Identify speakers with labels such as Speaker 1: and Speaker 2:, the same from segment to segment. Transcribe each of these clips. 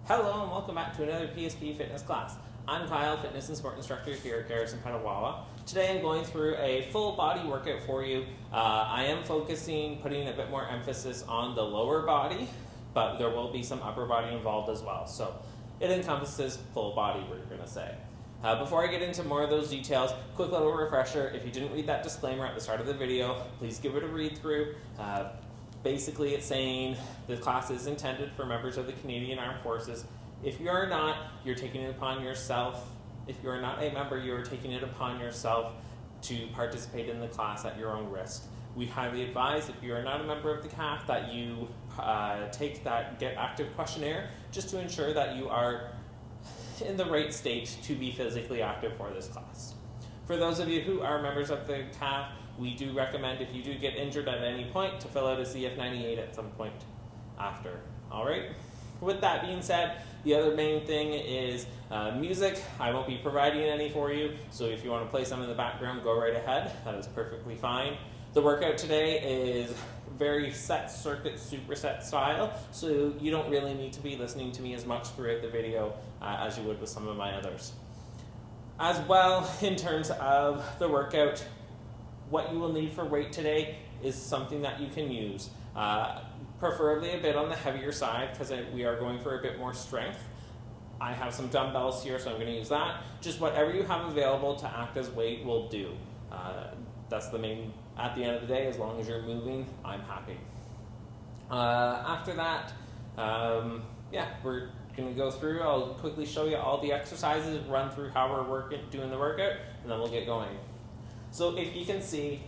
Speaker 1: Hello and welcome back to another PSP fitness class. I'm Kyle, fitness and sport instructor here at Garrison, Petawawa. Today I'm going through a full body workout for you. I am putting a bit more emphasis on the lower body, but there will be some upper body involved as well. So it encompasses full body, we're going to say. Before I get into more of those details, quick little refresher. If you didn't read that disclaimer at the start of the video, please give it a read through. Basically, it's saying the class is intended for members of the Canadian Armed Forces. If you are not, you're taking it upon yourself. If you are not a member, you are taking it upon yourself to participate in the class at your own risk. We highly advise, if you are not a member of the CAF, that you take that Get Active questionnaire just to ensure that you are in the right state to be physically active for this class. For those of you who are members of the CAF, we do recommend, if you do get injured at any point, to fill out a CF98 at some point after. All right? With that being said, the other main thing is music. I won't be providing any for you, so if you want to play some in the background, go right ahead. That is perfectly fine. The workout today is very set circuit, superset style, so you don't really need to be listening to me as much throughout the video as you would with some of my others. As well, in terms of the workout, what you will need for weight today is something that you can use. Preferably a bit on the heavier side because we are going for a bit more strength. I have some dumbbells here, so I'm going to use that. Just whatever you have available to act as weight will do. That's the main, at the end of the day, as long as you're moving, I'm happy. After that, we're going to go through. I'll quickly show you all the exercises, run through how we're doing the workout, and then we'll get going. So if you can see,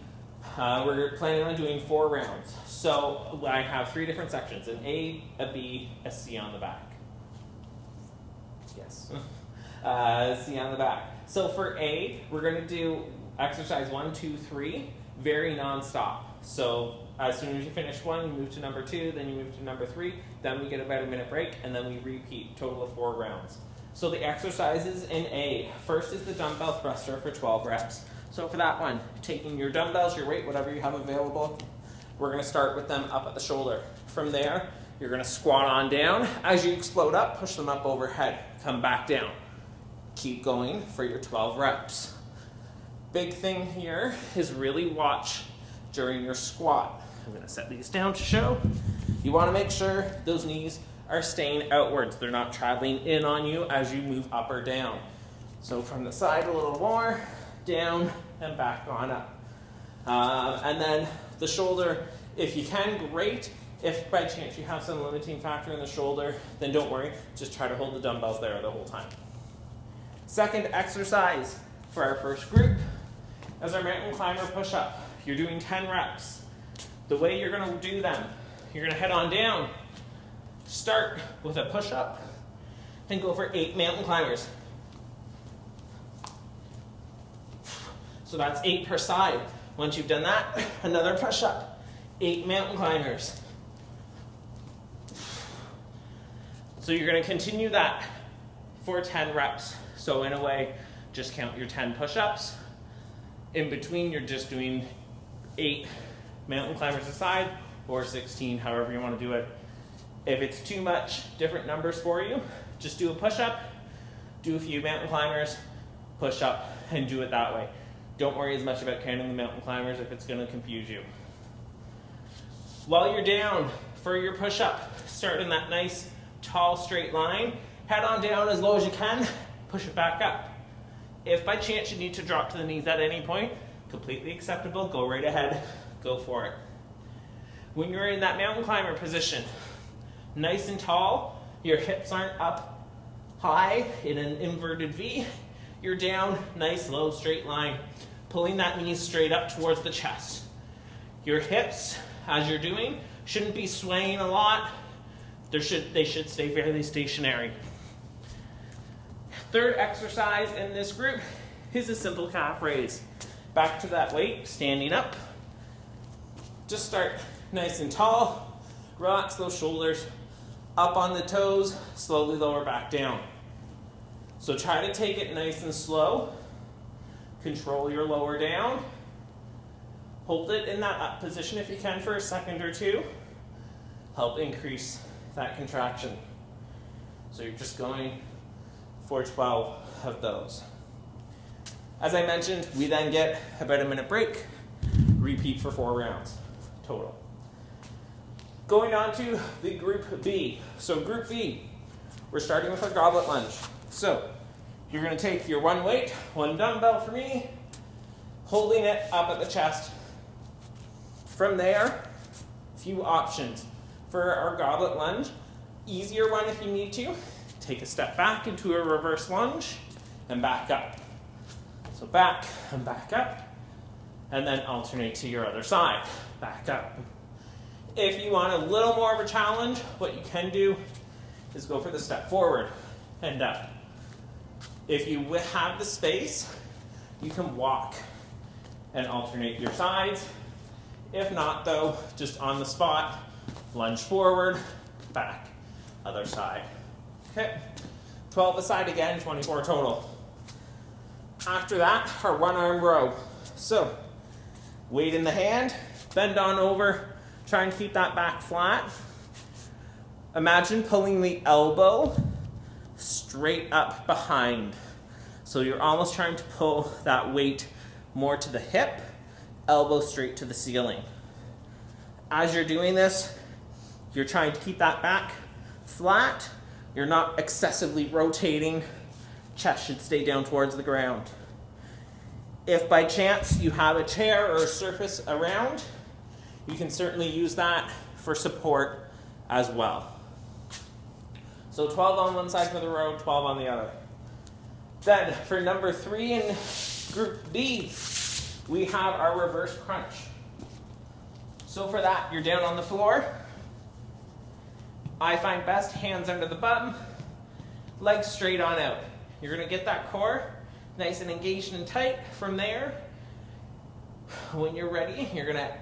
Speaker 1: we're planning on doing 4 rounds. So I have 3 different sections, an A, a B, a C on the back. Yes. C on the back. So for A, we're going to do exercise 1, 2, 3, very non-stop. So as soon as you finish 1, you move to number 2, then you move to number 3, then we get about a minute break, and then we repeat, total of 4 rounds. So the exercises in A, first is the dumbbell thruster for 12 reps. So for that one, taking your dumbbells, your weight, whatever you have available, we're going to start with them up at the shoulder. From there, you're going to squat on down. As you explode up, push them up overhead. Come back down. Keep going for your 12 reps. Big thing here is really watch during your squat. I'm going to set these down to show. You want to make sure those knees are staying outwards. They're not traveling in on you as you move up or down. So from the side a little more, down and back on up. And then the shoulder, if you can, great. If by chance you have some limiting factor in the shoulder, then don't worry. Just try to hold the dumbbells there the whole time. Second exercise for our first group is our mountain climber push-up. You're doing 10 reps. The way you're going to do them, you're going to head on down, start with a push-up, and go for 8 mountain climbers. So that's 8 per side. Once you've done that, another push-up, 8 mountain climbers. So you're going to continue that for 10 reps. So in a way, just count your 10 push-ups. In between, you're just doing 8 mountain climbers a side, or 16, however you want to do it. If it's too much different numbers for you, just do a push-up, do a few mountain climbers, push up, and do it that way. Don't worry as much about counting the mountain climbers if it's going to confuse you. While you're down for your push-up, start in that nice, tall, straight line. Head on down as low as you can, push it back up. If by chance you need to drop to the knees at any point, completely acceptable, go right ahead, go for it. When you're in that mountain climber position, nice and tall, your hips aren't up high in an inverted V, you're down, nice, low, straight line, pulling that knee straight up towards the chest. Your hips, as you're doing, shouldn't be swaying a lot. They should stay fairly stationary. Third exercise in this group is a simple calf raise. Back to that weight, standing up. Just start nice and tall. Relax those shoulders. Up on the toes, slowly lower back down. So try to take it nice and slow. Control your lower down. Hold it in that up position if you can for a second or two. Help increase that contraction. So you're just going for 12 of those. As I mentioned, we then get about a minute break, repeat for 4 rounds total. Going on to the group B. So group B, we're starting with our goblet lunge. So you're going to take your one weight, one dumbbell for me, holding it up at the chest. From there, a few options. For our goblet lunge, easier one if you need to, take a step back into a reverse lunge and back up. So back and back up, and then alternate to your other side, back up. If you want a little more of a challenge, what you can do is go for the step forward and up. If you have the space, you can walk and alternate your sides. If not though, just on the spot, lunge forward, back, other side. Okay, 12 a side again, 24 total. After that, our one arm row. So, weight in the hand, bend on over, try and keep that back flat. Imagine pulling the elbow straight up behind. So you're almost trying to pull that weight more to the hip, elbow straight to the ceiling. As you're doing this, you're trying to keep that back flat. You're not excessively rotating. Chest should stay down towards the ground. If by chance you have a chair or a surface around, you can certainly use that for support as well. So 12 on one side for the row, 12 on the other. Then for number 3 in group B, we have our reverse crunch. So for that, you're down on the floor. I find best hands under the bum, legs straight on out. You're going to get that core nice and engaged and tight. From there, when you're ready, you're going to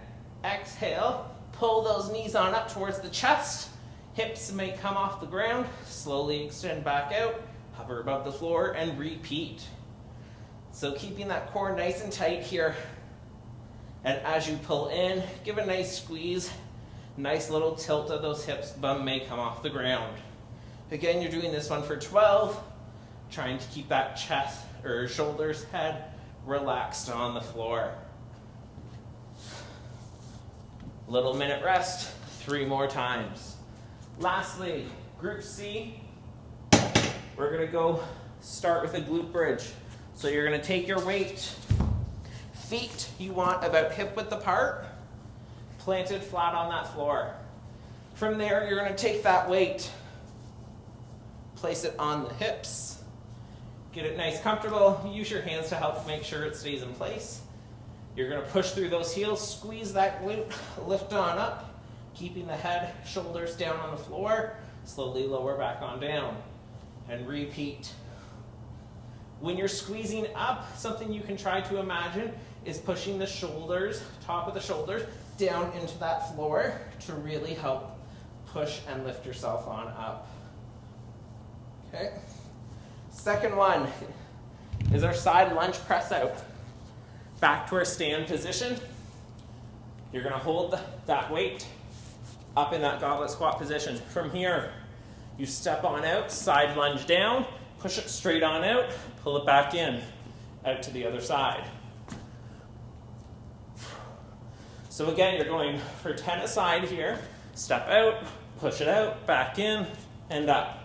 Speaker 1: exhale, pull those knees on up towards the chest. Hips may come off the ground, slowly extend back out, hover above the floor, and repeat. So keeping that core nice and tight here. And as you pull in, give a nice squeeze, nice little tilt of those hips, bum may come off the ground. Again, you're doing this one for 12, trying to keep that chest or shoulders, head relaxed on the floor. Little minute rest, 3 more times. Lastly, group C, we're going to go start with a glute bridge. So you're going to take your weight, feet you want about hip width apart, planted flat on that floor. From there, you're going to take that weight, place it on the hips, get it nice comfortable, use your hands to help make sure it stays in place. You're going to push through those heels, squeeze that glute, lift on up, keeping the head, shoulders down on the floor, slowly lower back on down, and repeat. When you're squeezing up, something you can try to imagine is pushing the shoulders, top of the shoulders, down into that floor to really help push and lift yourself on up. Okay. Second one is our side lunge press out. Back to our stand position. You're going to hold that weight up in that goblet squat position. From here, you step on out, side lunge down, push it straight on out, pull it back in, out to the other side. So again, you're going for 10 a side here. Step out, push it out, back in, and up.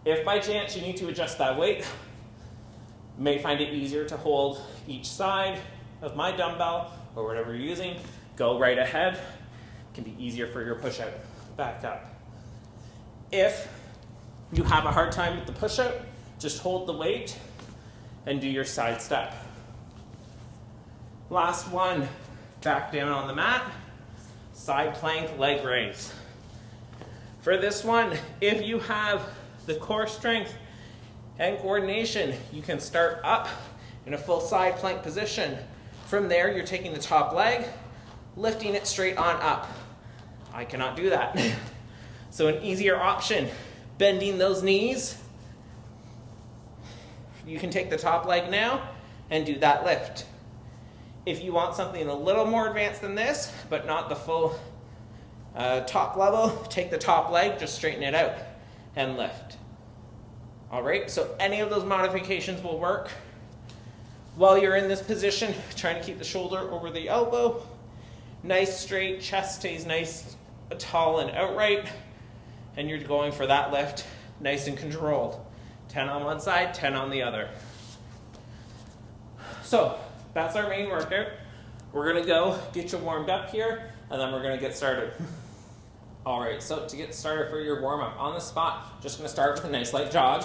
Speaker 1: If by chance you need to adjust that weight, you may find it easier to hold each side of my dumbbell or whatever you're using. Go right ahead. It can be easier for your push out. Back up. If you have a hard time with the push out, just hold the weight and do your side step. Last one, back down on the mat, side plank, leg raise. For this one, if you have the core strength and coordination, you can start up in a full side plank position. From there, you're taking the top leg, lifting it straight on up. I cannot do that. So an easier option, bending those knees. You can take the top leg now and do that lift. If you want something a little more advanced than this, but not the full top level, take the top leg, just straighten it out and lift. All right, so any of those modifications will work. While you're in this position, trying to keep the shoulder over the elbow. Nice straight, chest stays nice, tall and outright. And you're going for that lift, nice and controlled. 10 on one side, 10 on the other. So that's our main workout. We're gonna go get you warmed up here, and then we're gonna get started. All right, so to get started for your warm up on the spot, just gonna start with a nice light jog.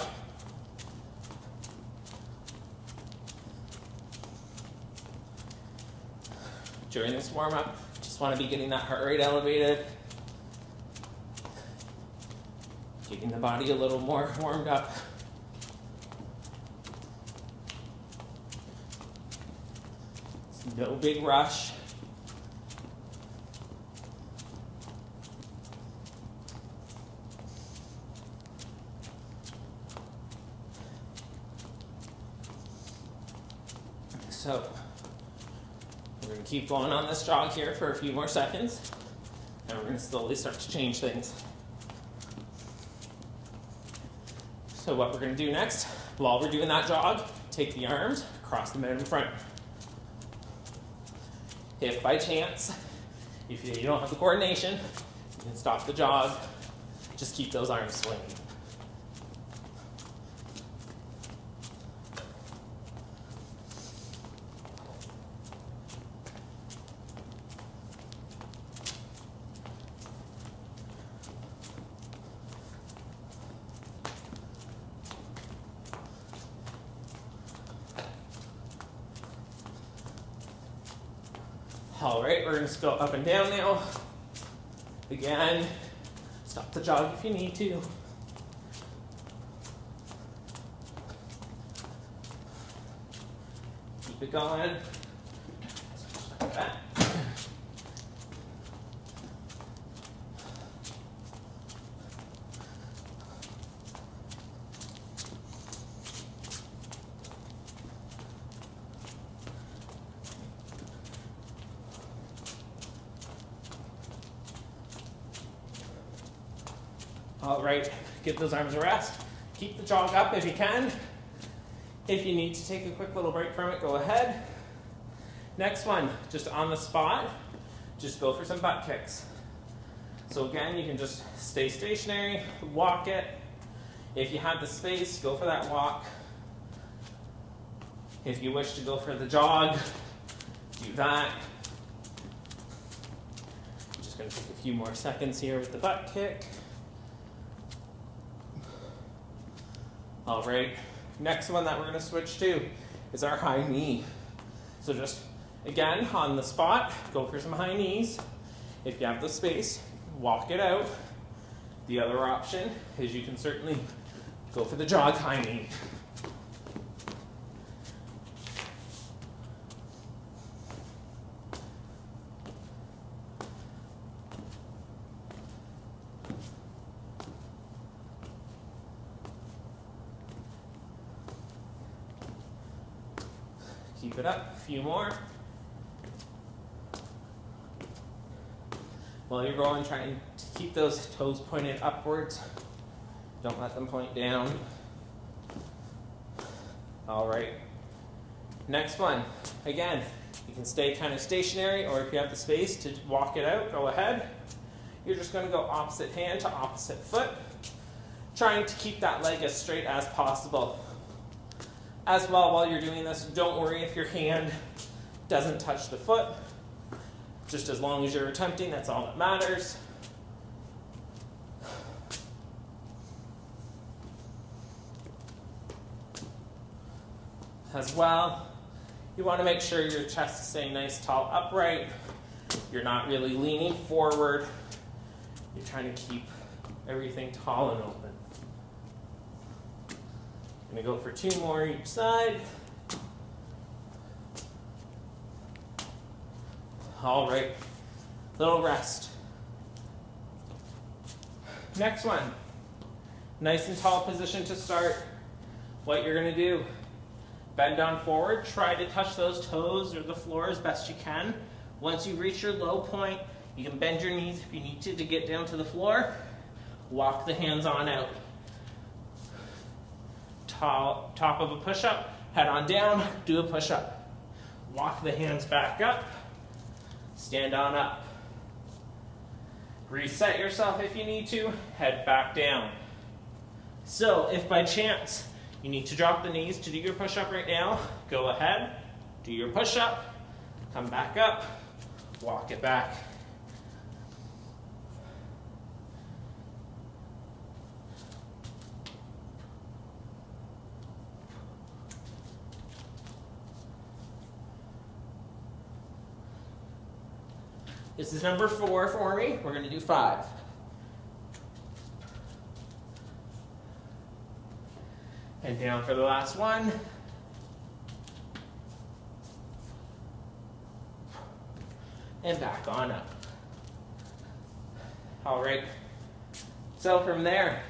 Speaker 1: During this warm up, just wanna be getting that heart rate elevated, getting the body a little more warmed up. No big rush. So we're going to keep going on this jog here for a few more seconds, and we're going to slowly start to change things. So what we're going to do next, while we're doing that jog, take the arms, cross them out in front. If by chance, if you don't have the coordination, you can stop the jog, just keep those arms swinging. All right, we're going to go up and down now. Again, stop the jog if you need to. Keep it going. Back. All right, give those arms a rest. Keep the jog up if you can. If you need to take a quick little break from it, go ahead. Next one, just on the spot, just go for some butt kicks. So again, you can just stay stationary, walk it. If you have the space, go for that walk. If you wish to go for the jog, do that. I'm just going to take a few more seconds here with the butt kick. All right, next one that we're going to switch to is our high knee. So just, again, on the spot, go for some high knees. If you have the space, walk it out. The other option is you can certainly go for the jog high knee. Keep it up, a few more. While you're going, try to keep those toes pointed upwards. Don't let them point down. All right. Next one. Again, you can stay kind of stationary, or if you have the space to walk it out, go ahead. You're just going to go opposite hand to opposite foot, trying to keep that leg as straight as possible. As well, while you're doing this, don't worry if your hand doesn't touch the foot. Just as long as you're attempting, that's all that matters. As well, you want to make sure your chest is staying nice, tall, upright. You're not really leaning forward. You're trying to keep everything tall and open. I'm going to go for 2 more each side. All right, little rest. Next one, nice and tall position to start. What you're going to do, bend down forward, try to touch those toes or the floor as best you can. Once you reach your low point, you can bend your knees if you need to get down to the floor. Walk the hands on out. top of a push-up, head on down, do a push-up. Walk the hands back up, stand on up. Reset yourself if you need to, head back down. So if by chance you need to drop the knees to do your push-up right now, go ahead, do your push-up, come back up, walk it back. This is number 4 for me. We're going to do 5. And down for the last one. And back on up. All right. So from there,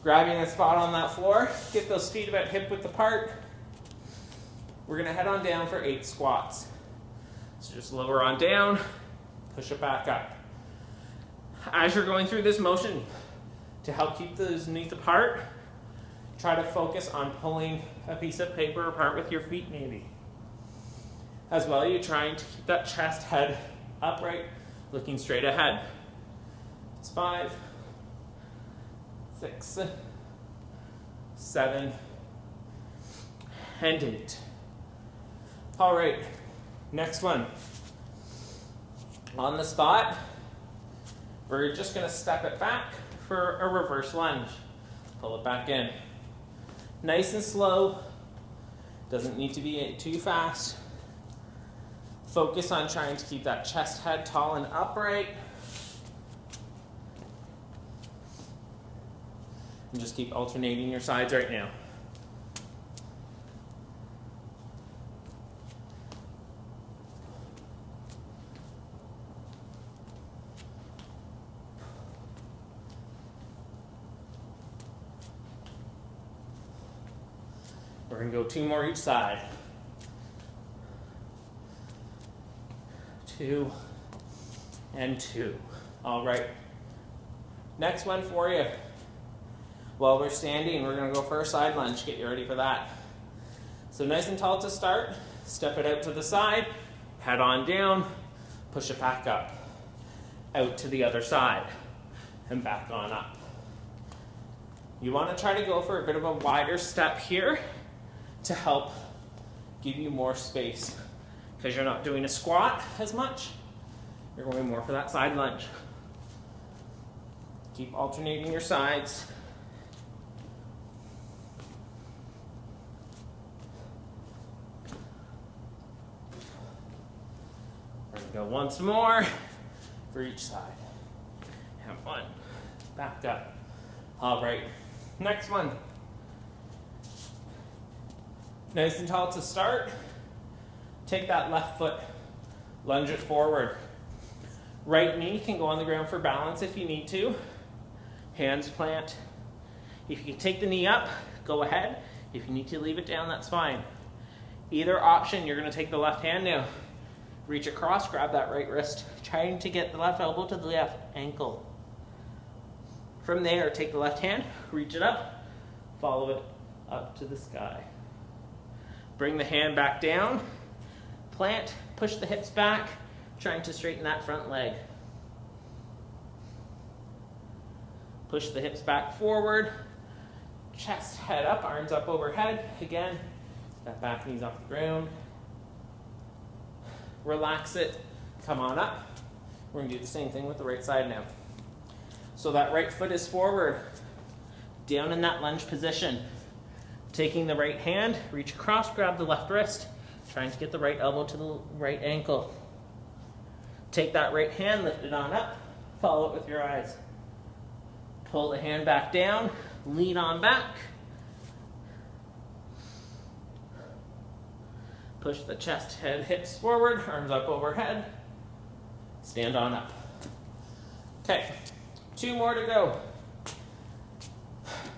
Speaker 1: grabbing a spot on that floor, get those feet about hip width apart. We're going to head on down for 8 squats. So just lower on down, push it back up. As you're going through this motion, to help keep those knees apart, try to focus on pulling a piece of paper apart with your feet maybe. As well, you're trying to keep that chest, head upright, looking straight ahead. It's 5, 6, 7, and 8. All right. Next one, on the spot, we're just going to step it back for a reverse lunge. Pull it back in. Nice and slow, doesn't need to be too fast. Focus on trying to keep that chest, head tall and upright. And just keep alternating your sides right now. We're going to go 2 more each side. 2 and 2. All right. Next one for you. While we're standing, we're going to go for a side lunge. Get you ready for that. So nice and tall to start. Step it out to the side. Head on down. Push it back up. Out to the other side. And back on up. You want to try to go for a bit of a wider step here to help give you more space, because you're not doing a squat as much. You're going more for that side lunge. Keep alternating your sides. We're going to go once more for each side. And 1. Back up. All right. Next one. Nice and tall to start. Take that left foot, lunge it forward. Right knee can go on the ground for balance if you need to. Hands plant. If you can take the knee up, go ahead. If you need to leave it down, that's fine. Either option, you're going to take the left hand now. Reach across, grab that right wrist, trying to get the left elbow to the left ankle. From there, take the left hand, reach it up, follow it up to the sky. Bring the hand back down, plant, push the hips back, trying to straighten that front leg. Push the hips back forward, chest, head up, arms up overhead. Again, that back knee's off the ground. Relax it, come on up. We're gonna do the same thing with the right side now. So that right foot is forward, down in that lunge position. Taking the right hand, reach across, grab the left wrist, trying to get the right elbow to the right ankle. Take that right hand, lift it on up, follow it with your eyes. Pull the hand back down, lean on back. Push the chest, head, hips forward, arms up overhead. Stand on up. Okay, 2 more to go.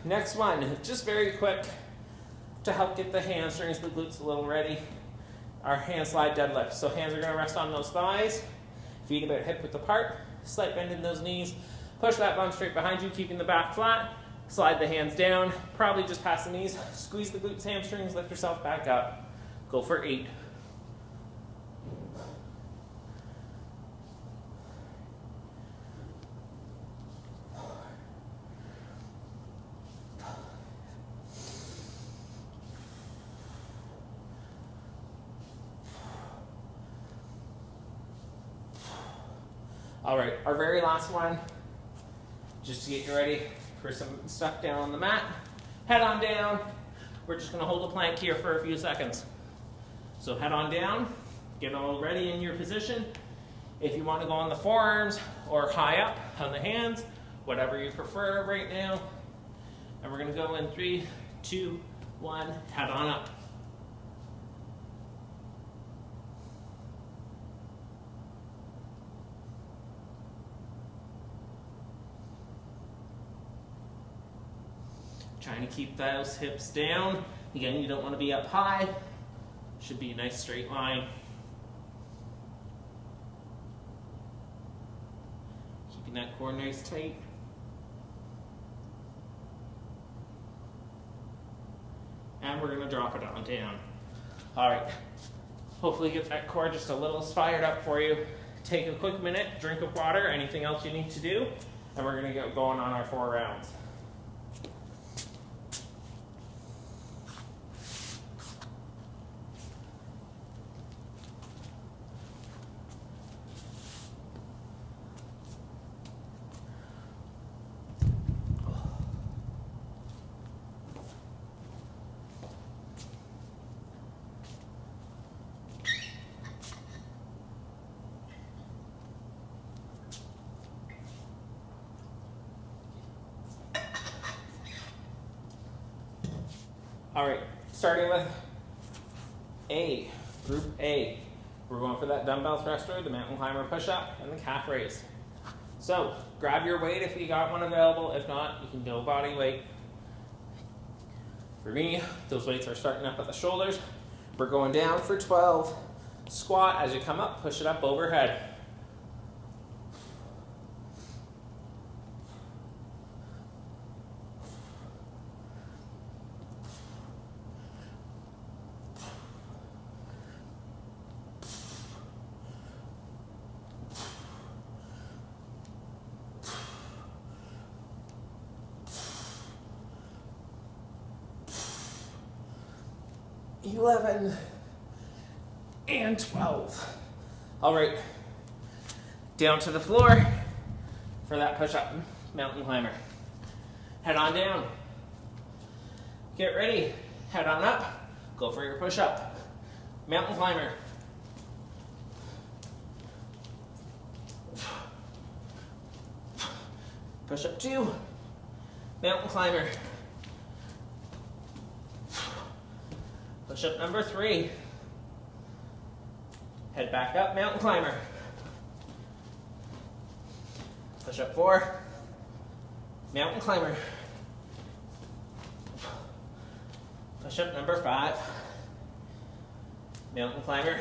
Speaker 1: Next one, just very quick to help get the hamstrings, the glutes a little ready. Our hand slide deadlift. So hands are going to rest on those thighs, feet about hip width apart, slight bend in those knees. Push that bum straight behind you, keeping the back flat. Slide the hands down, probably just past the knees. Squeeze the glutes, hamstrings, lift yourself back up. Go for 8. All right, our very last one, just to get you ready for some stuff down on the mat. Head on down. We're just gonna hold a plank here for a few seconds. So head on down, get all ready in your position. If you wanna go on the forearms or high up on the hands, whatever you prefer right now. And we're gonna go in 3, 2, 1, head on up. Trying to keep those hips down. Again, you don't want to be up high. Should be a nice straight line. Keeping that core nice tight. And we're going to drop it on down. All right. Hopefully get that core just a little fired up for you. Take a quick minute, drink of water, anything else you need to do, and we're going to get going on our 4 rounds. All right, starting with A, group A. We're going for that dumbbell thruster, the mountain climber push-up, and the calf raise. So grab your weight if you got one available. If not, you can go body weight. For me, those weights are starting up at the shoulders. We're going down for 12. Squat as you come up, push it up overhead. $11 and $12. All right, down to the floor for that push-up mountain climber. Head on down. Get ready. Head on up. Go for your push-up. Mountain climber. Push-up 2. Mountain climber. Push-up number 3. Head back up, mountain climber. Push-up 4. Mountain climber. Push-up number 5. Mountain climber.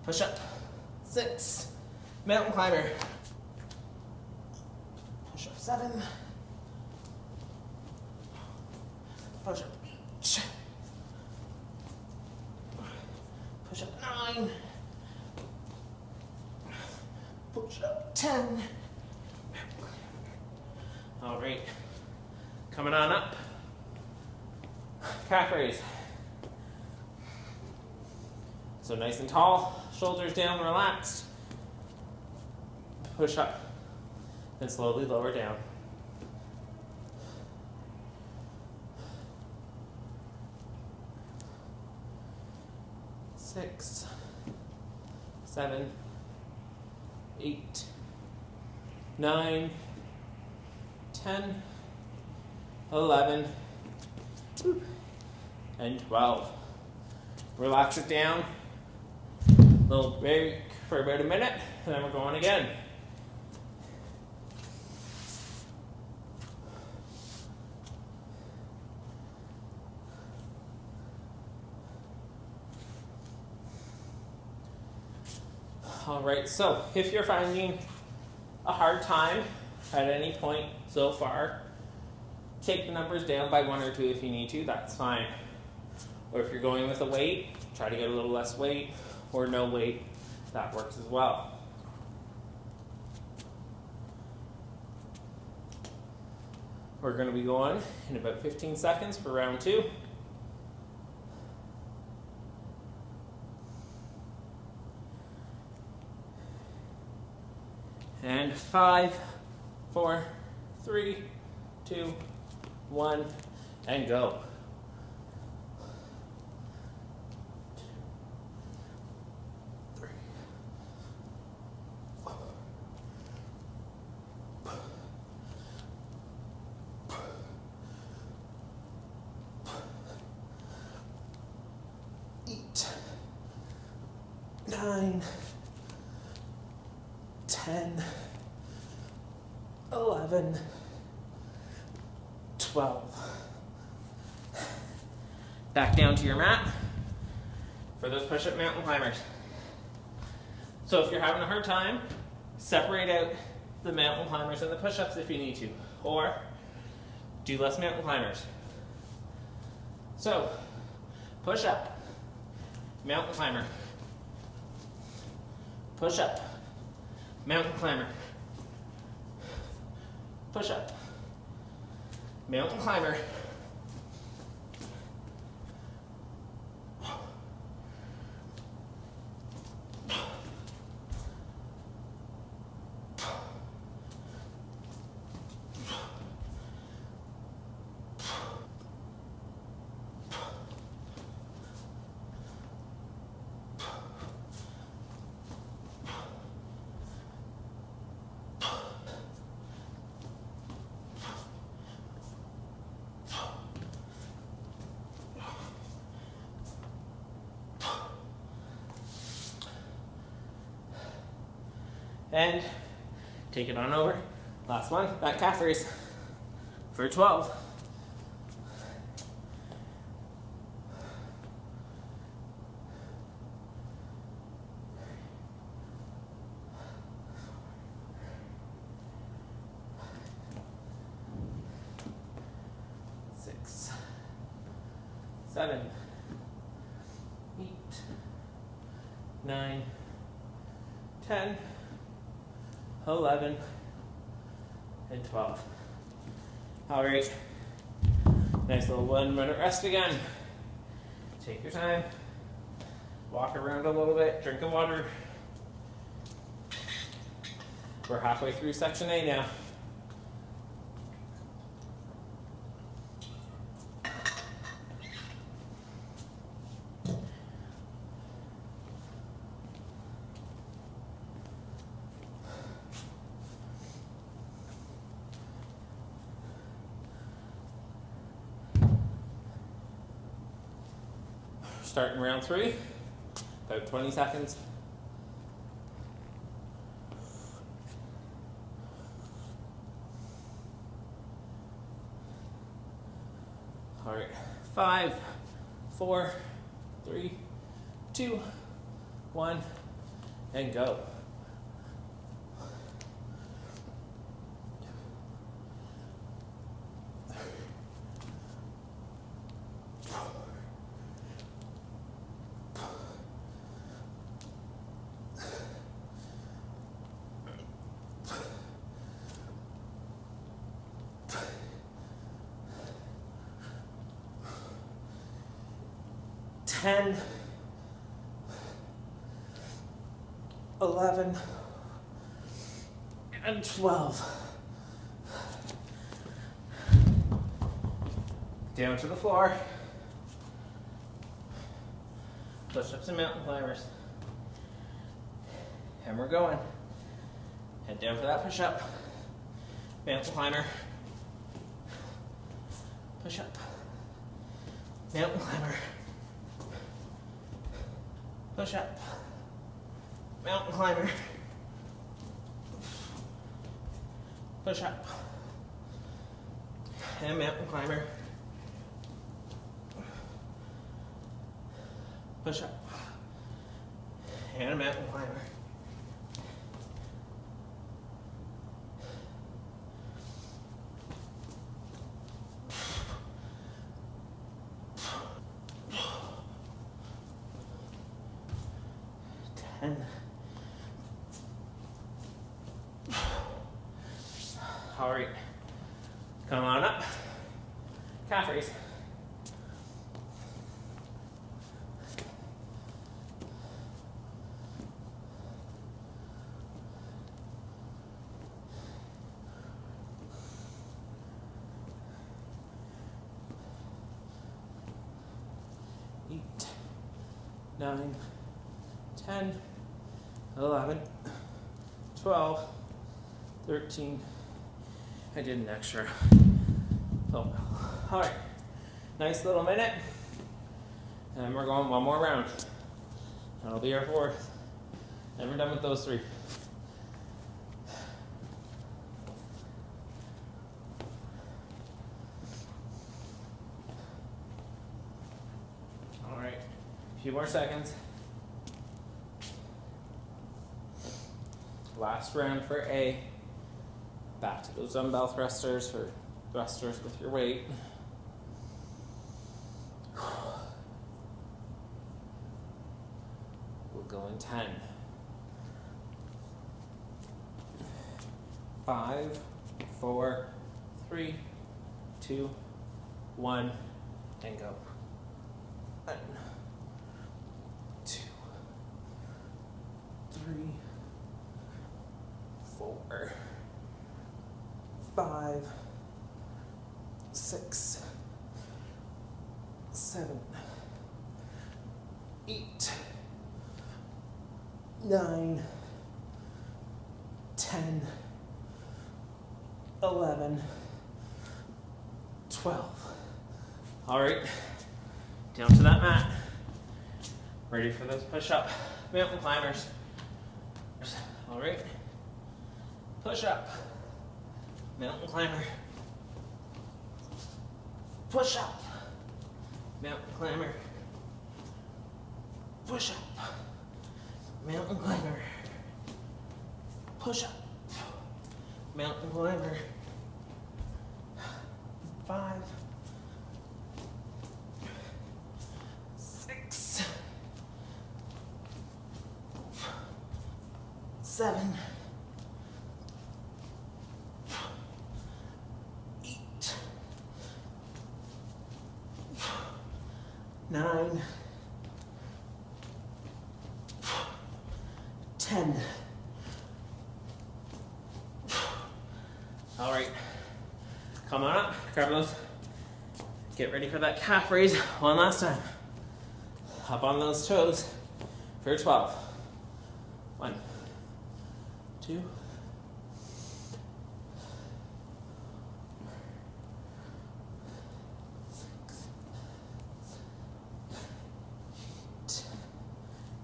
Speaker 1: Push-up 6. Mountain climber. Push-up 7. Push-up 8. Push-up 9. Push-up 10. All right. Coming on up. Calf raise. So nice and tall, shoulders down, relaxed. Push up, then slowly lower down. Six, 7, 8, 9, 10, 11, and 12. Relax it down. Little break for about a minute, and then we're going again. All right, so if you're finding a hard time at any point so far, take the numbers down by 1 or 2 if you need to, that's fine. Or if you're going with a weight, try to get a little less weight or no weight, that works as well. We're going to be going in about 15 seconds for round 2. And 5, 4, 3, 2, 1, and go. Eight, 9, 10, 11, 12. Back down to your mat for those push-up mountain climbers. So if you're having a hard time, separate out the mountain climbers and the push-ups if you need to, or do less mountain climbers. So, push-up, mountain climber, push-up, mountain climber, push-up, mountain climber, and take it on over. Last one, back calf raise for 12. Six, 7, 8, 9, 10, 11, and 12. All right, nice little 1 minute rest again. Take your time, walk around a little bit, drink of water. We're halfway through section A now. Starting round 3, about 20 seconds. All right, 5, 4, 3, 2, 1, and go. Ten, 11, and 12. Down to the floor. Push-ups and mountain climbers. And we're going. Head down for that push-up. Mountain climber. Push-up. Mountain climber. Push-up. Mountain climber. Push-up. And mountain climber. Push-up. And a mountain climber. 10. All right, come on up, calf raise. Eight, 9, 10, 11, 12, 13. I did an extra. Oh, all right. Nice little minute. And we're going one more round. That'll be our fourth. And we're done with those 3. All right, a few more seconds. Last round for A. Back to those dumbbell thrusters for thrusters with your weight. We'll go in 10. 5, 4, 3, 2, 1, and go. 1, 2, 3, 4, 5, 6, 7, 8, 9, 10, 11, 12. All right, down to that mat. Ready for those push-up mountain climbers. All right, push-up. Mountain climber, push up, mountain climber, push up, mountain climber, push up, mountain climber, 5, 6, 7, 9, 10. All right, come on up, grab those. Get ready for that calf raise one last time. Up on those toes for 12. 1, 2,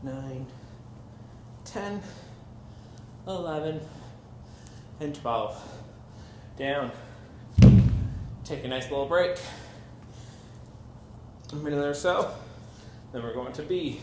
Speaker 1: 9, 10, 11, and 12. Down. Take a nice little break. A minute or so. Then we're going to B.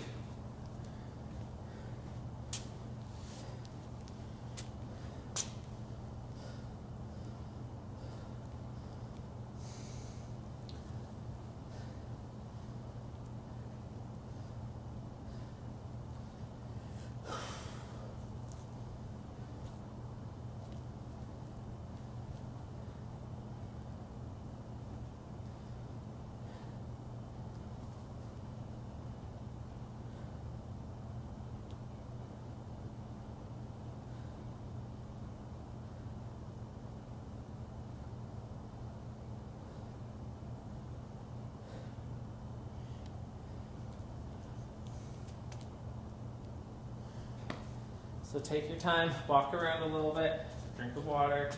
Speaker 1: So take your time, walk around a little bit, drink of water.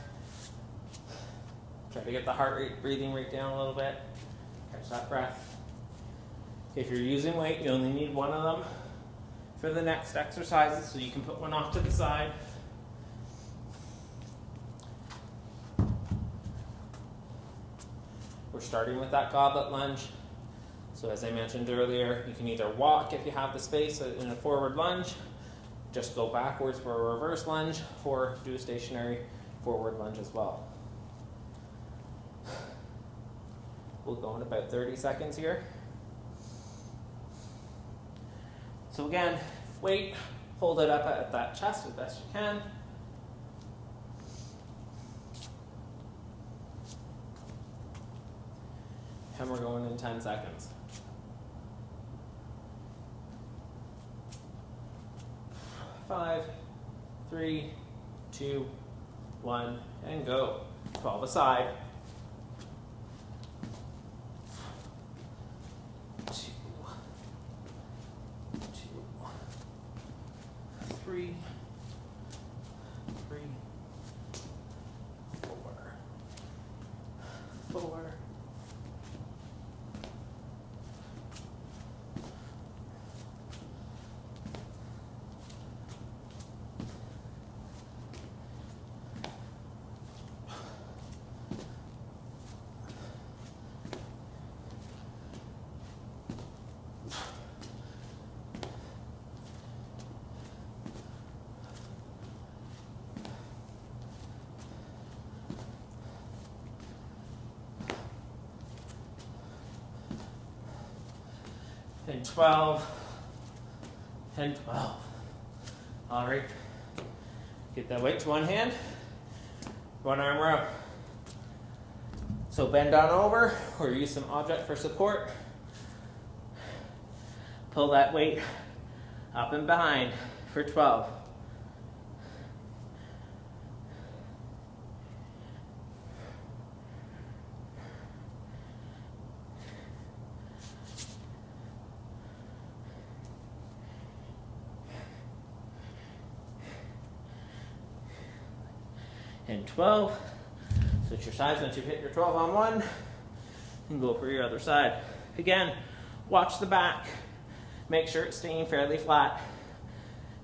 Speaker 1: Try to get the heart rate, breathing rate down a little bit. Catch that breath. If you're using weight, you only need one of them for the next exercises, so you can put one off to the side. We're starting with that goblet lunge. So as I mentioned earlier, you can either walk if you have the space in a forward lunge, just go backwards for a reverse lunge, or do a stationary forward lunge as well. We'll go in about 30 seconds here. So again, weight, Hold it up at that chest as best you can. And we're going in 10 seconds. 5, 3, 2, 1, and go. 12 aside. 2, 3, 4, and 12, and 12. All right, get that weight to one hand, one arm row. So bend on over or use some object for support. Pull that weight up and behind for 12. And 12, switch your sides once you've hit your 12 on one, and go for your other side. Again, watch the back. Make sure it's staying fairly flat.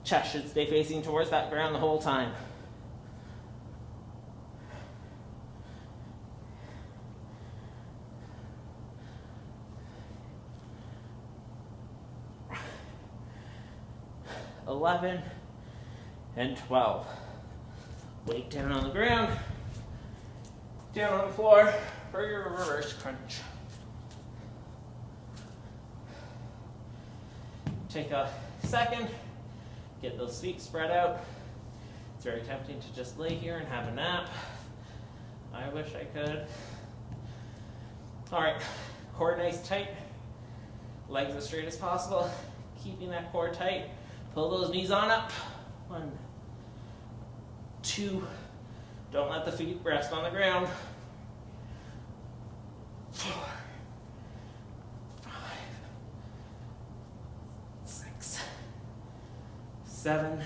Speaker 1: Chest should stay facing towards that ground the whole time. $11 and 12. Weight down on the ground, down on the floor for your reverse crunch. Take a second, get those feet spread out. It's very tempting to just lay here and have a nap. I wish I could. All right, core nice tight, legs as straight as possible, keeping that core tight. Pull those knees on up. 1, 2, don't let the feet rest on the ground. 4, 5, 6, 7,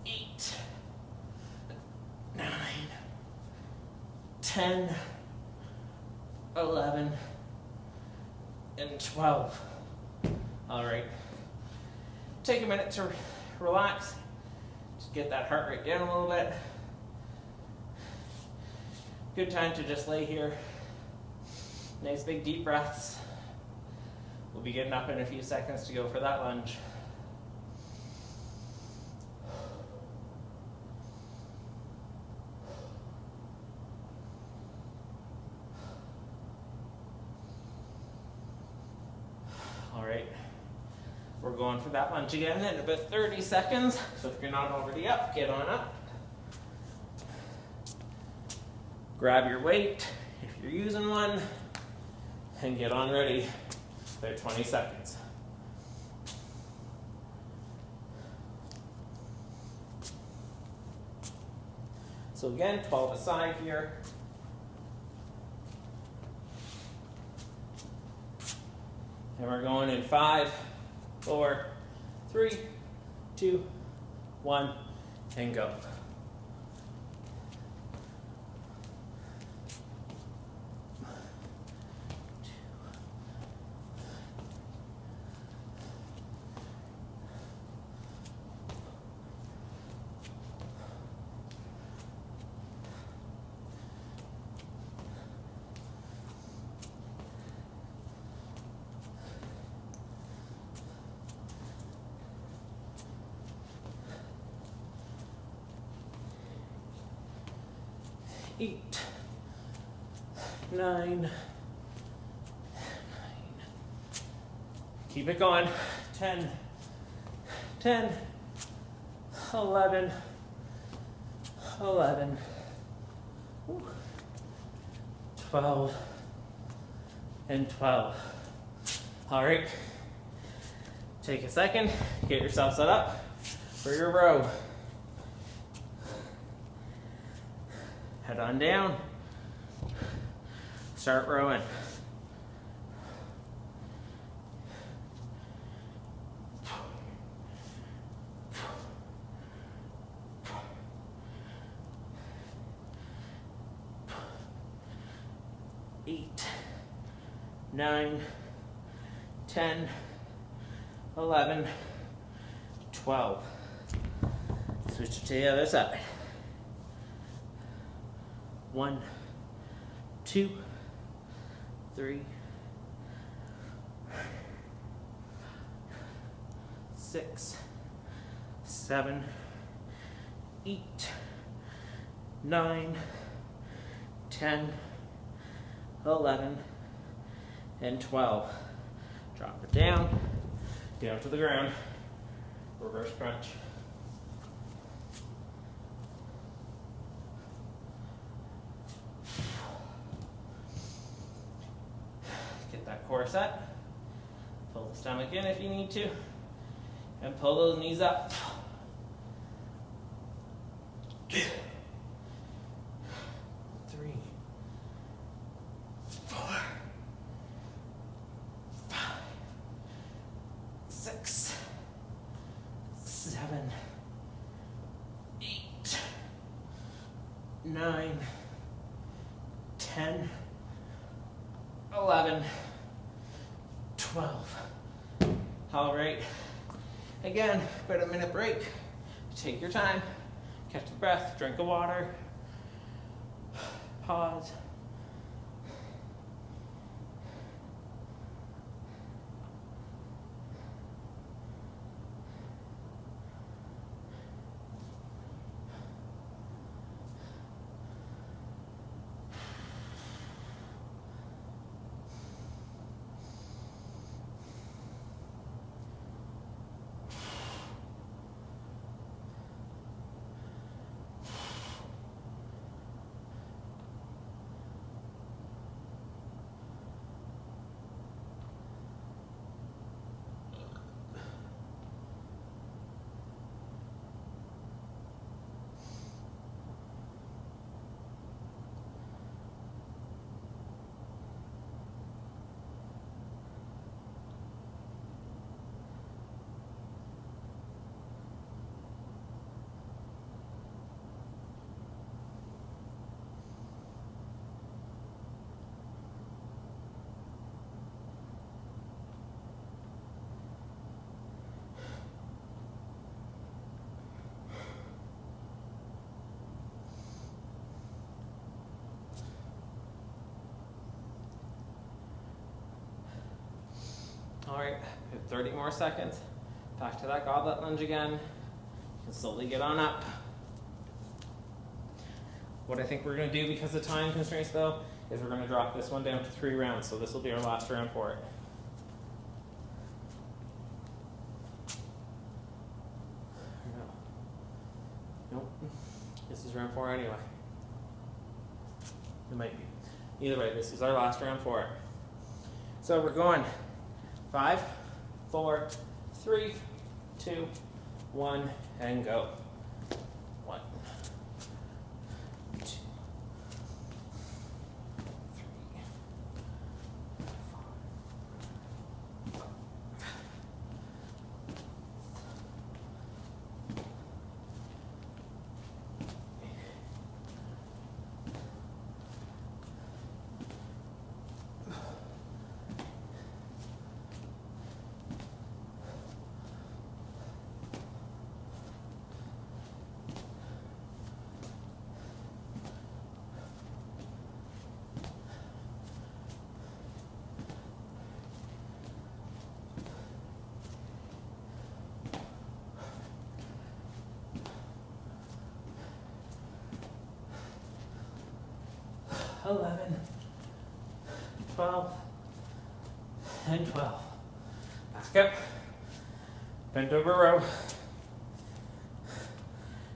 Speaker 1: 8, 9, 10, 11, and 12. All right. Take a minute to relax. Get that heart rate down a little bit. Good time to just lay here. Nice big deep breaths. We'll be getting up in a few seconds to go for that lunge. All right. We're going for that lunge again in about 30 seconds. So if you're not already up, get on up. Grab your weight if you're using one, and get on ready. About 20 seconds. So again, 12 aside here. And we're going in 5, 4, 3, 2, 1, and go. Eight, 9, keep it going, 10, 10, 11, 11, 12, and 12. All right, take a second, get yourself set up for your row. Head on down, start rowing. Eight, 9, 10, 11, 12. Switch to the other side. 1, 2, 3, 6, 7, 8, 9, 10, 11, and 12. Drop it down, down to the ground, reverse crunch. Get that core set, pull the stomach in if you need to, and pull those knees up. 3, 4, 5, 6, 7, 8, 9, 10, 11, 12. All right. Again, about a minute break. Take your time. Catch the breath. Drink of water. Pause. All right, 30 more seconds. Back to that goblet lunge again. You can slowly get on up. What I think we're gonna do because of time constraints though, is we're gonna drop this one down to 3 rounds. So this will be our last round for it. Nope, this is round 4 anyway. It might be. Either way, this is our last round for it. So we're going 5, 4, 3, 2, 1, and go. 1, 2, 3, 11, 12, and 12. Back up. Bent over row.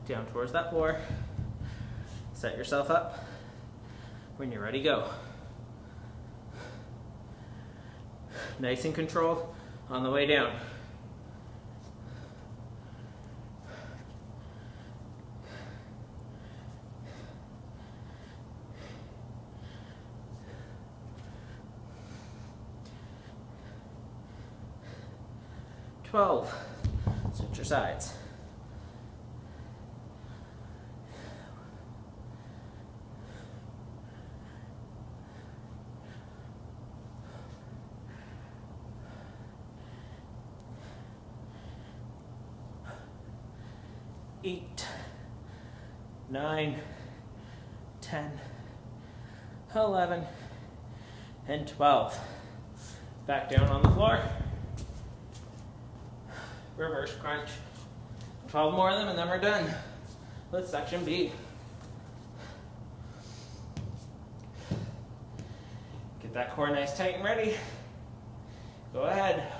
Speaker 1: down towards that floor. Set yourself up. When you're ready, go. Nice and controlled on the way down. Switch your sides. 8, 9, 10, 11, and 12. Back down on the floor. Reverse crunch. 12 more of them and then we're done with section B. Get that core nice, tight, and ready. Go ahead.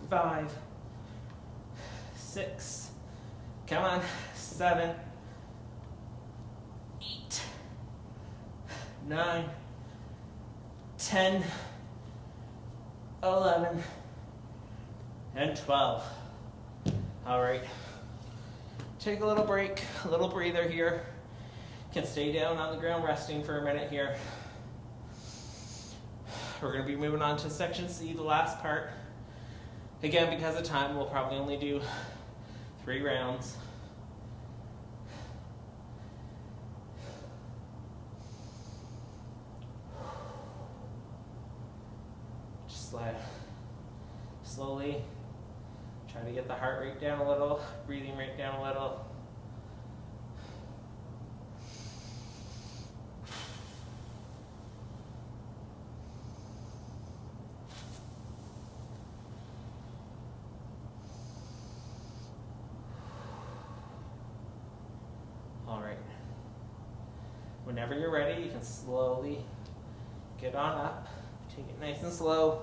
Speaker 1: Five, 6, come on, 7, 8, 9, 10, 11, and 12. All right, take a little break, a little breather here. Can stay down on the ground resting for a minute here. We're going to be moving on to section C, the last part. Again, because of time, we'll probably only do 3 rounds. Just slowly try to get the heart rate down a little, breathing rate down a little. All right. Whenever you're ready, you can slowly get on up. Take it nice and slow.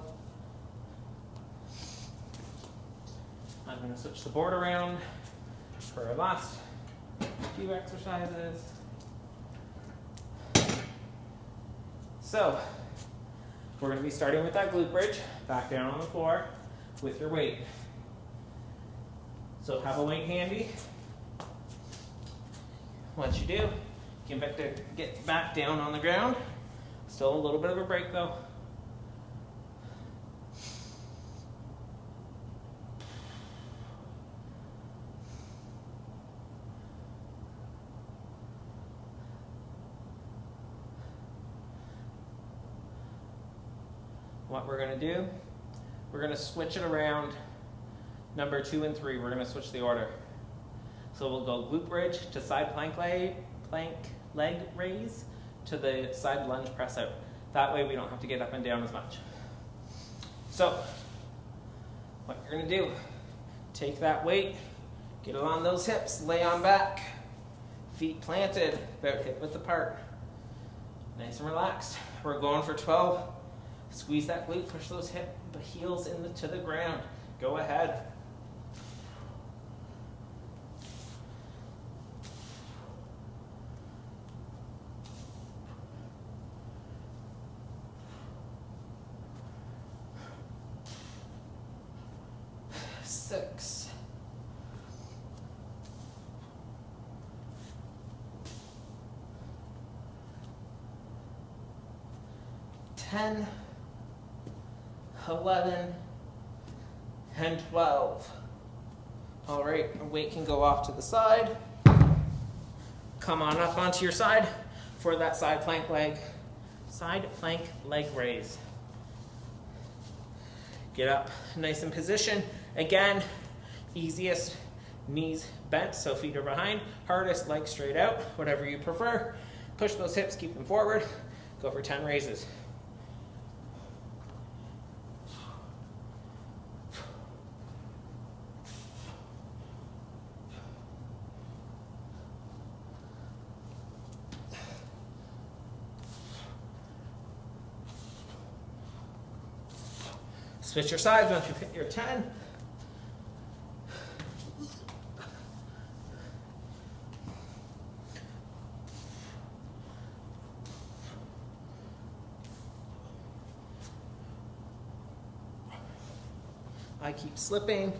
Speaker 1: I'm going to switch the board around for our last few exercises. So, we're going to be starting with that glute bridge, back down on the floor with your weight. So have a weight handy. Once you do, you can get back down on the ground. Still a little bit of a break though. What we're going to do, we're going to switch it around. Number 2 and 3, we're going to switch the order. So we'll go glute bridge to side plank leg raise to the side lunge press out. That way we don't have to get up and down as much. So what you're going to do, take that weight, get it on those hips, lay on back, feet planted, about hip width apart. Nice and relaxed. We're going for 12. Squeeze that glute, push those heels into the ground. Go ahead. Six. 10, 11, and 12. All right, your weight can go off to the side. Come on up onto your side for that side plank leg raise. Get up nice in position. Again, easiest knees bent, so feet are behind. Hardest legs straight out, whatever you prefer. Push those hips, keep them forward. Go for 10 raises. Switch your sides once you've hit your 10. I keep slipping.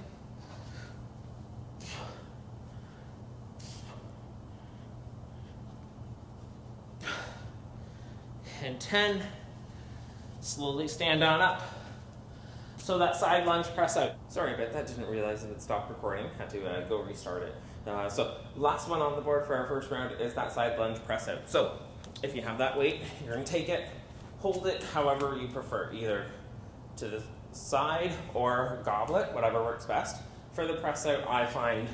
Speaker 1: And 10. Slowly stand on up. So that side lunge press out. Sorry about that, didn't realize it had stopped recording. Had to go restart it. So last one on the board for our first round is that side lunge press out. So if you have that weight, you're gonna take it, hold it however you prefer, either to the side or goblet, whatever works best. For the press out, I find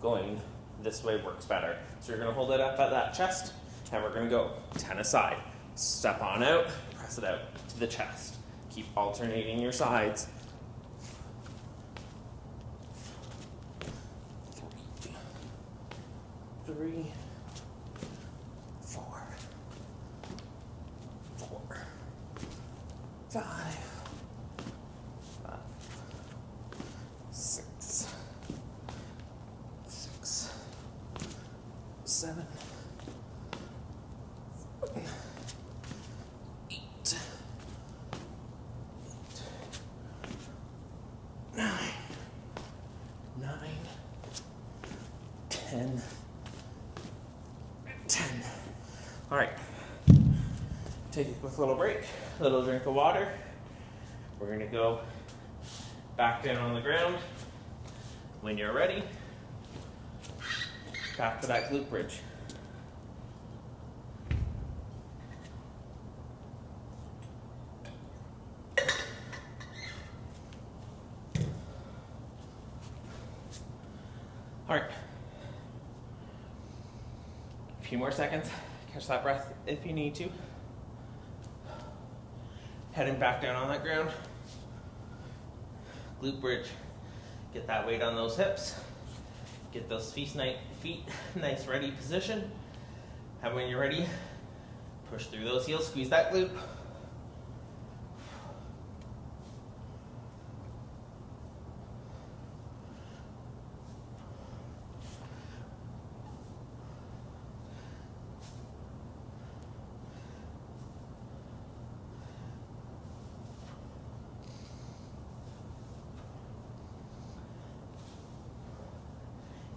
Speaker 1: going this way works better. So you're gonna hold it up at that chest, and we're gonna go 10 aside. Step on out, press it out to the chest. Keep alternating your sides. 3, 4, 5, 6, 7, 8, 9, 10. All right, take a quick little break, a little drink of water. We're gonna go back down on the ground. When you're ready, back to that glute bridge. All right, a few more seconds. Catch that breath if you need to. Heading back down on that ground. Glute bridge. Get that weight on those hips. Get those feet nice ready position. And when you're ready, push through those heels, squeeze that glute.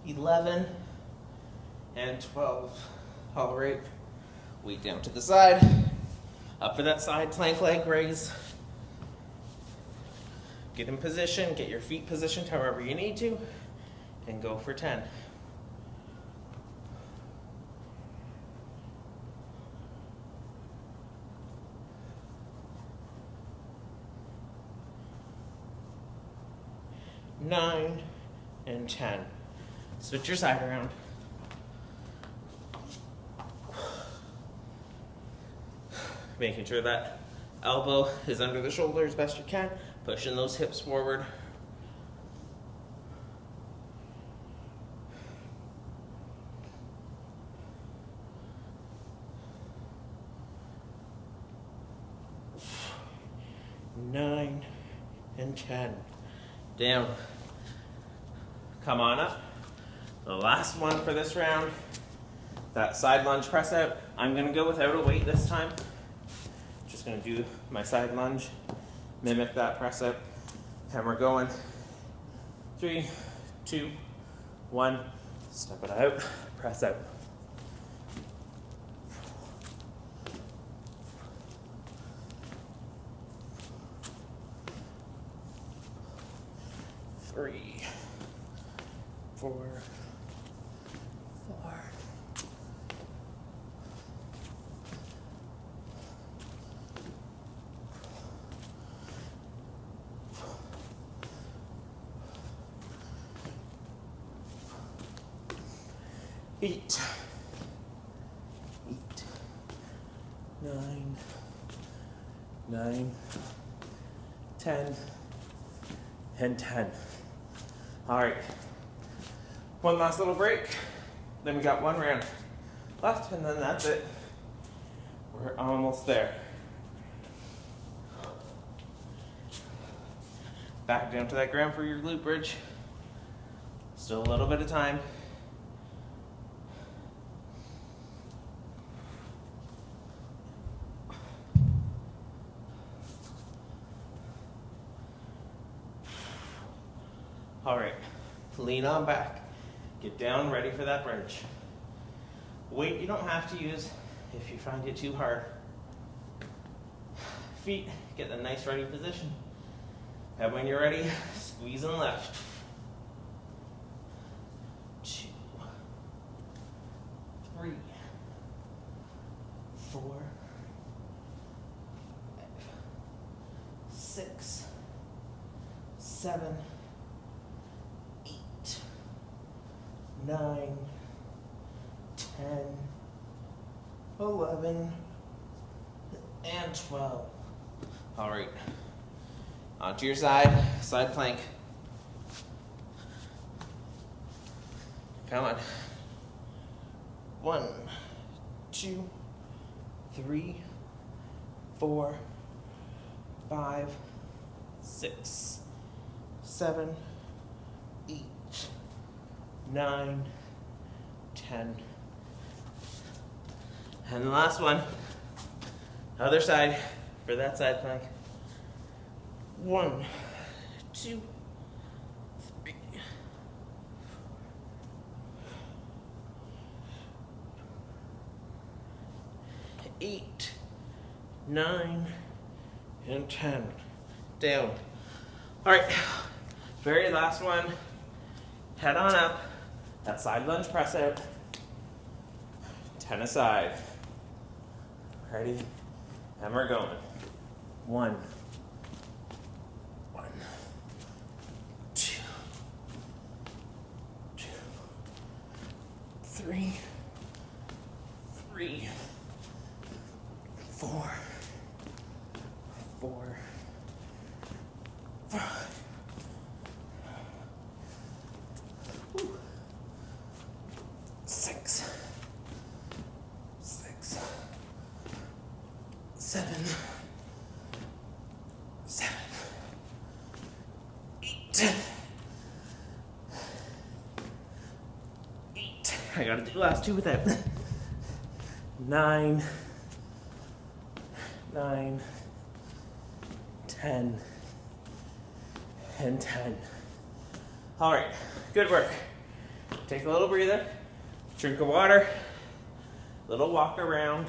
Speaker 1: $11 and $12. All right, weight down to the side. Up for that side plank leg raise. Get in position, get your feet positioned however you need to, and go for 10. $9 and $10. Switch your side around. Making sure that elbow is under the shoulder as best you can. Pushing those hips forward. $9 and $10. Down. Come on up. The last one for this round, that side lunge press out. I'm gonna go without a weight this time. Just gonna do my side lunge, mimic that press out. And we're going 3, 2, 1. Step it out, press out. Three, 4, 8, 9, 10, and 10. All right, one last little break. Then we got one round left, and then that's it. We're almost there. Back down to that ground for your glute bridge. Still a little bit of time. All right, lean on back. Get down, ready for that bridge. Weight you don't have to use if you find it too hard. Feet, get a nice ready position. And when you're ready, squeeze and lift. 2, 3, 4, 5, 6, 7, 8, 9, 10, 11, and 12. All right, onto your side plank. Come on. 1, 2, 3, 4, 5, 6, 7, 8, 9, 10. And the last one, other side for that side plank. 1, 2, 3, 8, 9, and 10. Down. All right, very last one. Head on up. That side lunge press out. 10 aside. Ready? And we're going. 1, 2, 3, 4, 5. 6, 7, 8. I gotta do the last two with that. 9, 10, and 10. All right, good work. Take a little breather, drink of water, little walk around.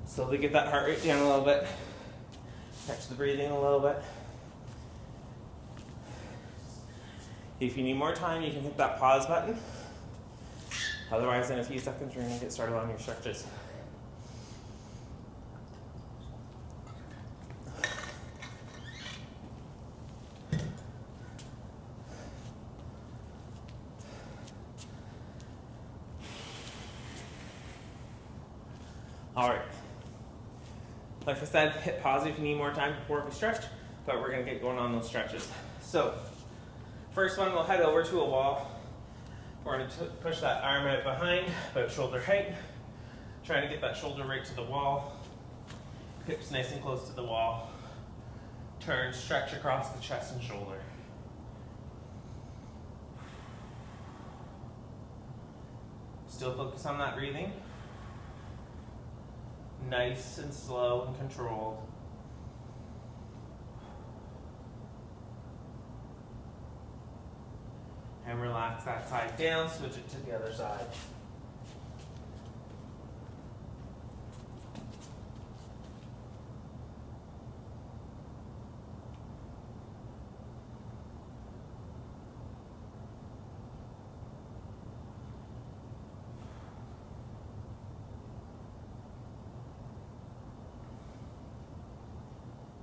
Speaker 1: Slowly get that heart rate down a little bit. Catch the breathing a little bit. If you need more time, you can hit that pause button. Otherwise, in a few seconds, we're gonna get started on your stretches. All right. Like I said, hit pause if you need more time before we stretch, but we're gonna get going on those stretches. So, first one, we'll head over to a wall. We're gonna push that arm out behind, about shoulder height. Trying to get that shoulder right to the wall. Hips nice and close to the wall. Turn, stretch across the chest and shoulder. Still focus on that breathing. Nice and slow and controlled. And relax that side down, switch it to the other side.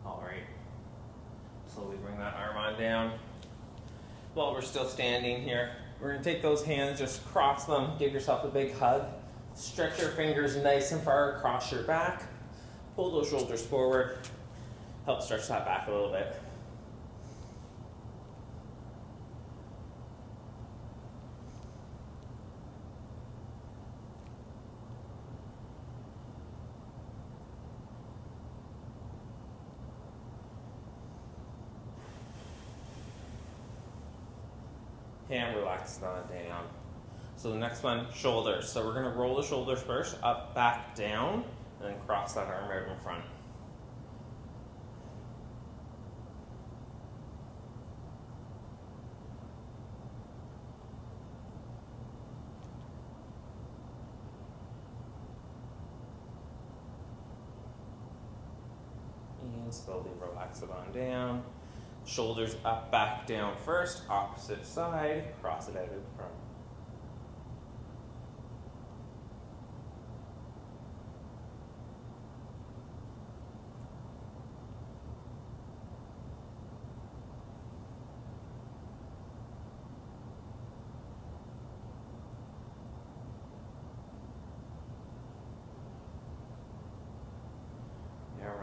Speaker 1: All right. Slowly bring that arm on down. While we're still standing here, we're gonna take those hands, just cross them, give yourself a big hug. Stretch your fingers nice and far across your back. Pull those shoulders forward. Help stretch that back a little bit. and relax it on down. So the next one, shoulders. So we're gonna roll the shoulders first, up, back, down, and then cross that arm out in front. And slowly relax it on down. Shoulders up, back, down first, opposite side, cross it out in front.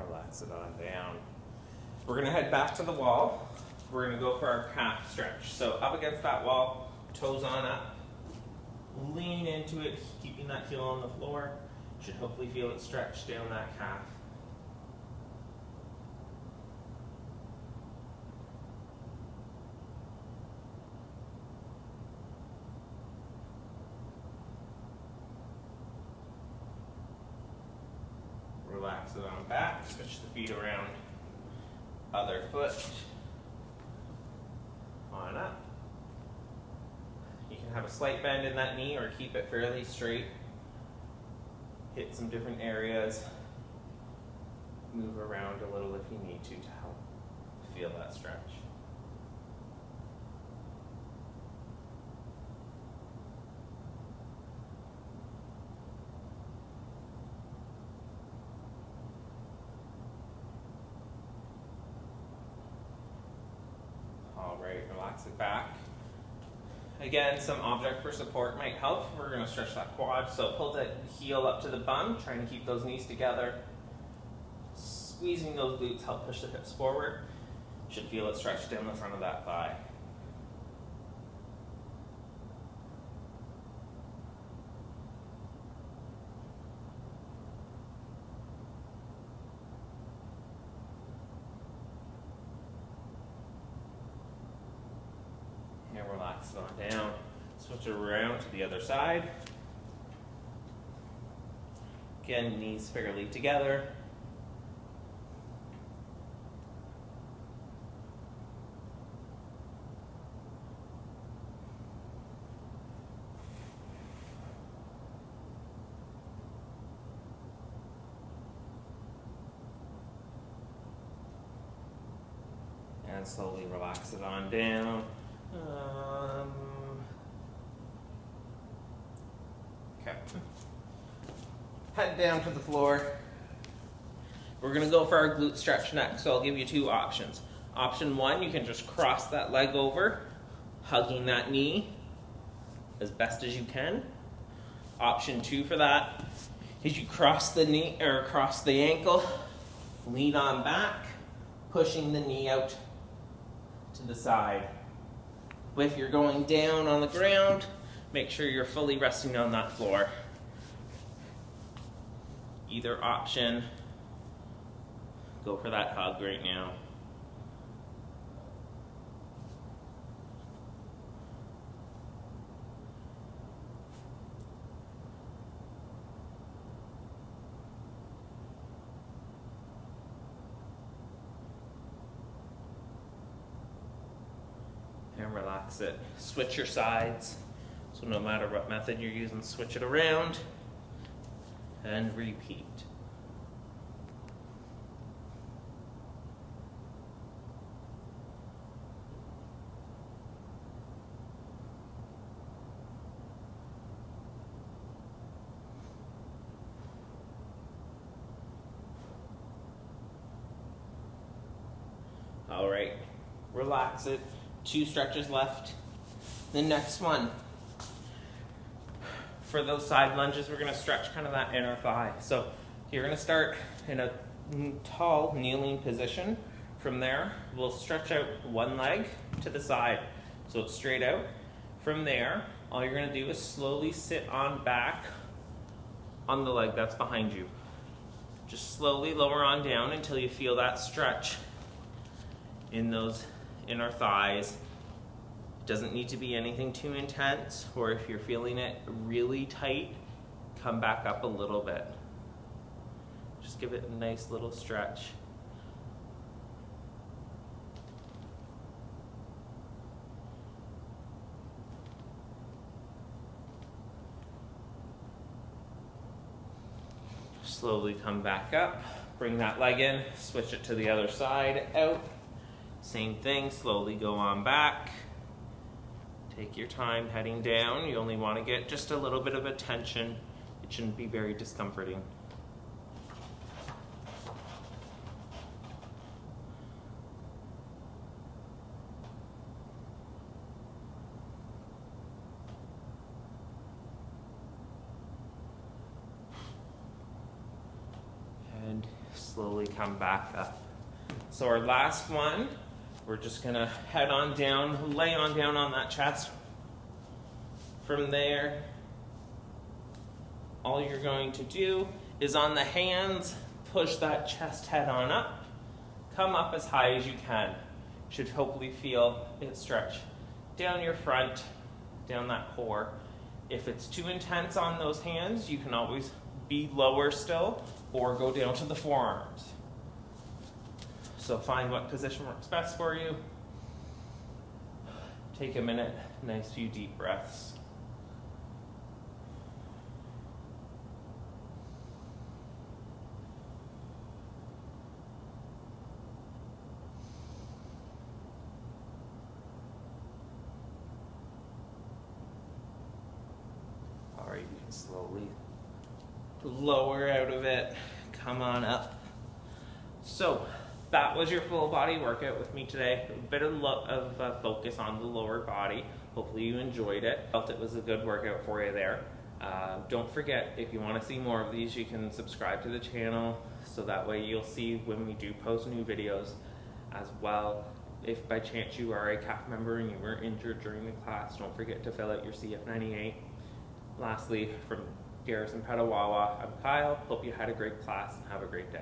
Speaker 1: Relax it on down. We're going to head back to the wall. We're going to go for our calf stretch. So up against that wall, toes on up. Lean into it, keeping that heel on the floor. Should hopefully feel it stretch down that calf. Relax it on back, switch the feet around. Other foot. On up. You can have a slight bend in that knee or keep it fairly straight. Hit some different areas. Move around a little if you need to help feel that stretch. Relax it back. Again, some object for support might help. We're going to stretch that quad. So pull the heel up to the bum, trying to keep those knees together. Squeezing those glutes help push the hips forward. Should feel it stretch down the front of that thigh. Relax it on down. Switch it around to the other side. Again, knees fairly together. And slowly relax it on down. Okay. Head down to the floor. We're going to go for our glute stretch next, so I'll give you two options. Option one, you can just cross that leg over, hugging that knee as best as you can. Option two for that is you cross the knee or cross the ankle, lean on back, pushing the knee out to the side. If you're going down on the ground, make sure you're fully resting on that floor. Either option, go for that hug right now. And relax it. Switch your sides. So no matter what method you're using, switch it around and repeat. All right, relax it. 2 stretches left. The next one, for those side lunges, we're going to stretch kind of that inner thigh. So you're going to start in a tall kneeling position. From there, we'll stretch out one leg to the side, so it's straight out. From there, all you're going to do is slowly sit on back on the leg that's behind you. Just slowly lower on down until you feel that stretch in those inner thighs Doesn't need to be anything too intense, or if you're feeling it really tight, come back up a little bit. Just give it a nice little stretch. Slowly come back up, bring that leg in, switch it to the other side, out. Same thing, slowly go on back. Take your time heading down. You only want to get just a little bit of a tension. It shouldn't be very discomforting. And slowly come back up. So our last one, we're just gonna head on down, lay on down on that chest. From there, all you're going to do is on the hands, push that chest head on up. Come up as high as you can. Should hopefully feel it stretch down your front, down that core. If it's too intense on those hands, you can always be lower still or go down to the forearms. So find what position works best for you. Take a minute, nice few deep breaths. All right, you can slowly lower out of it, come on up. So that was your full body workout with me today. A bit of focus on the lower body. Hopefully you enjoyed it. Felt it was a good workout for you there. Don't forget, if you want to see more of these, you can subscribe to the channel so that way you'll see when we do post new videos as well. If by chance you are a CAF member and you were injured during the class, don't forget to fill out your CF98. Lastly, from Garrison Petawawa, I'm Kyle. Hope you had a great class and have a great day.